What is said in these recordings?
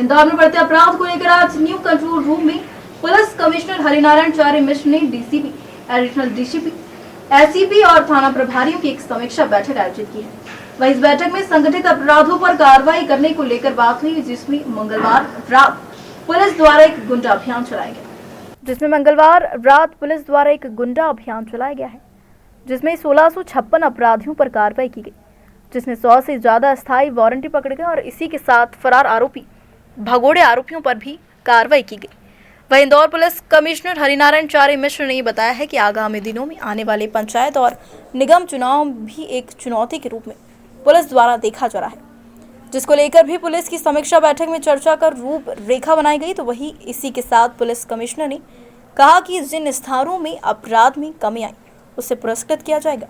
इंदौर में बढ़ते अपराध को लेकर आज न्यू कंट्रोल रूम में पुलिस कमिश्नर हरिनारायण चार्य मिश्र ने डीसीपी, एडिशनल डीसीपी, एसीपी और थाना प्रभारियों की एक समीक्षा बैठक आयोजित की है। वहीं इस बैठक में संगठित अपराधों पर कार्रवाई करने को लेकर बात हुई, जिसमें मंगलवार रात पुलिस द्वारा एक गुंडा अभियान चलाया गया है, जिसमें 1656 अपराधियों पर कार्रवाई की गई, जिसमें 100 से ज्यादा अस्थायी वारंटी पकड़े गए और इसी के साथ फरार आरोपी भगोड़े आरोपियों पर भी कार्रवाई की गई। वहीं इंदौर पुलिस कमिश्नर हरिनारायण चार्य मिश्र ने बताया है कि आगामी दिनों में आने वाले पंचायत और निगम चुनाव भी एक चुनौती के रूप में पुलिस द्वारा देखा जा रहा है, जिसको लेकर भी पुलिस की समीक्षा बैठक में चर्चा कर रूपरेखा बनाई गई। तो वहीं इसी के साथ पुलिस कमिश्नर ने कहा कि जिन स्थानों में अपराध में कमी आई उसे पुरस्कृत किया जाएगा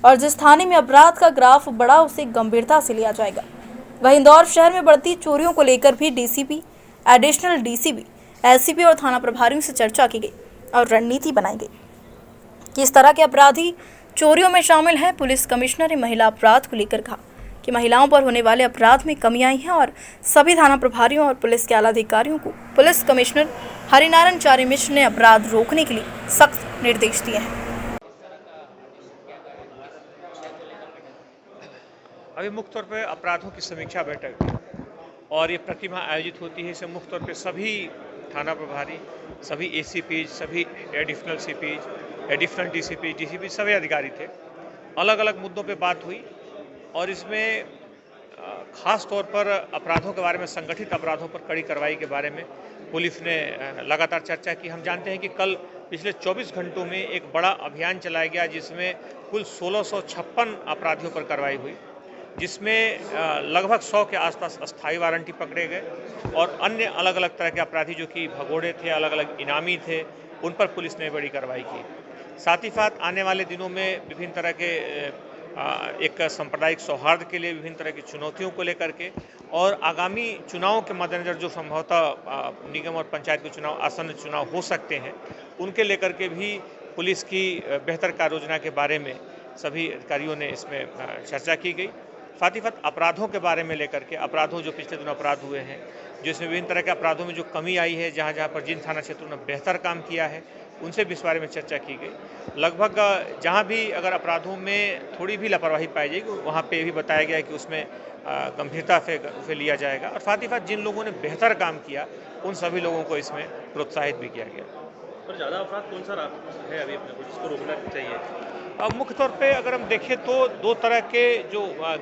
और जिस थाने में अपराध का ग्राफ बढ़ा उसे गंभीरता से लिया जाएगा। वहीं इंदौर शहर में बढ़ती चोरियों को लेकर भी डीसीपी, एडिशनल डीसीपी, एसीपी और थाना प्रभारियों से चर्चा की गई और रणनीति बनाई गई कि इस तरह के अपराधी चोरियों में शामिल हैं। पुलिस कमिश्नर ने महिला अपराध को लेकर कहा कि महिलाओं पर होने वाले अपराध में कमी आई है और सभी थाना प्रभारियों और पुलिस के आला अधिकारियों को पुलिस कमिश्नर हरिनारायण चार्य मिश्र ने अपराध रोकने के लिए सख्त निर्देश दिए हैं। अभी मुख्य तौर पर अपराधों की समीक्षा बैठक और ये प्रतिमा आयोजित होती है। इसमें मुख्य तौर पे सभी थाना प्रभारी, सभी एसीपी, सभी additional CP, additional DCP, DCP सभी अधिकारी थे। अलग अलग मुद्दों पे बात हुई और इसमें खास तौर पर अपराधों के बारे में, संगठित अपराधों पर कड़ी कार्रवाई के बारे में पुलिस ने लगातार चर्चा की। हम जानते हैं कि कल पिछले 24 घंटों में एक बड़ा अभियान चलाया गया, जिसमें कुल 1656 अपराधियों पर कार्रवाई हुई, जिसमें लगभग 100 के आसपास अस्थायी वारंटी पकड़े गए और अन्य अलग अलग तरह के अपराधी जो कि भगोड़े थे, अलग अलग इनामी थे, उन पर पुलिस ने बड़ी कार्रवाई की। साथ ही साथ आने वाले दिनों में विभिन्न तरह के एक सांप्रदायिक सौहार्द के लिए विभिन्न तरह की चुनौतियों को लेकर के और आगामी चुनावों के मद्देनजर जो संभवतः निगम और पंचायत के चुनाव, आसन्न चुनाव हो सकते हैं, उनके लेकर के भी पुलिस की बेहतर कार्य योजना के बारे में सभी अधिकारियों ने इसमें चर्चा की गई। साथ ही साथ अपराधों के बारे में लेकर के, अपराधों जो पिछले दिनों अपराध हुए हैं, जिसमें विभिन्न तरह के अपराधों में जो कमी आई है, जहाँ जहाँ पर जिन थाना क्षेत्रों ने बेहतर काम किया है, उनसे भी इस बारे में चर्चा की गई। लगभग जहाँ भी अगर अपराधों में थोड़ी भी लापरवाही पाई जाएगी, वहाँ पे भी बताया गया कि उसमें गंभीरता से उसे लिया जाएगा और साथ ही साथ जिन लोगों ने बेहतर काम किया, उन सभी लोगों को इसमें प्रोत्साहित भी किया गया। पर ज़्यादा अपराध कौन सा है अभी अपने को जिसको रोकना चाहिए? अब मुख्य तौर पे अगर हम देखें तो दो तरह के जो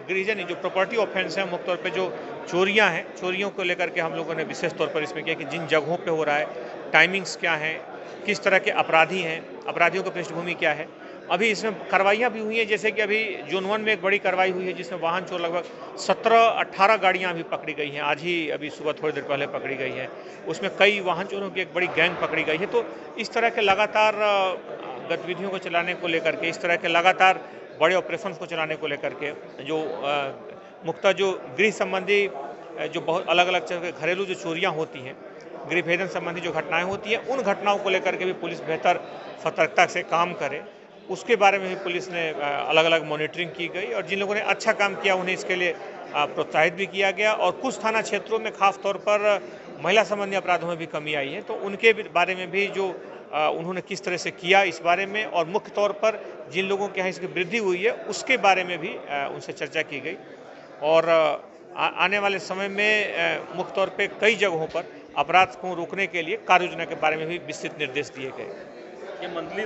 गृहजन, जो प्रॉपर्टी ऑफेंस है, मुख्य तौर पे जो चोरियां हैं, चोरियों को लेकर के हम लोगों ने विशेष तौर पर इसमें किया कि जिन जगहों पे हो रहा है, टाइमिंग्स क्या हैं, किस तरह के अपराधी हैं, अपराधियों की पृष्ठभूमि क्या है। अभी इसमें कार्रवाइयाँ भी हुई हैं, जैसे कि अभी जोन 1 में एक बड़ी कार्रवाई हुई है, जिसमें वाहन चोर लगभग 17-18 गाड़ियाँ अभी पकड़ी गई हैं। आज ही अभी सुबह थोड़ी देर पहले पकड़ी गई है। उसमें कई वाहन चोरों की एक बड़ी गैंग पकड़ी गई है। तो इस तरह के लगातार गतिविधियों को चलाने को लेकर के, इस तरह के लगातार बड़े ऑपरेशंस को चलाने को लेकर के जो मुख्यतः जो गृह संबंधी जो बहुत अलग अलग तरह के घरेलू जो चोरियां होती हैं, गृह भेदन संबंधी जो घटनाएं होती हैं, उन घटनाओं को लेकर के भी पुलिस बेहतर सतर्कता से काम करे, उसके बारे में भी पुलिस ने अलग अलग मॉनिटरिंग की गई और जिन लोगों ने अच्छा काम किया उन्हें इसके लिए प्रोत्साहित भी किया गया। और कुछ थाना क्षेत्रों में खास तौर पर महिला संबंधी अपराधों में भी कमी आई है, तो उनके बारे में भी जो उन्होंने किस तरह से किया इस बारे में, और मुख्य तौर पर जिन लोगों के यहाँ इसकी वृद्धि हुई है उसके बारे में भी उनसे चर्चा की गई। और आने वाले समय में मुख्य तौर पे कई जगहों पर अपराध को रोकने के लिए कार्य योजना के बारे में भी विस्तृत निर्देश दिए गए। ये मंथली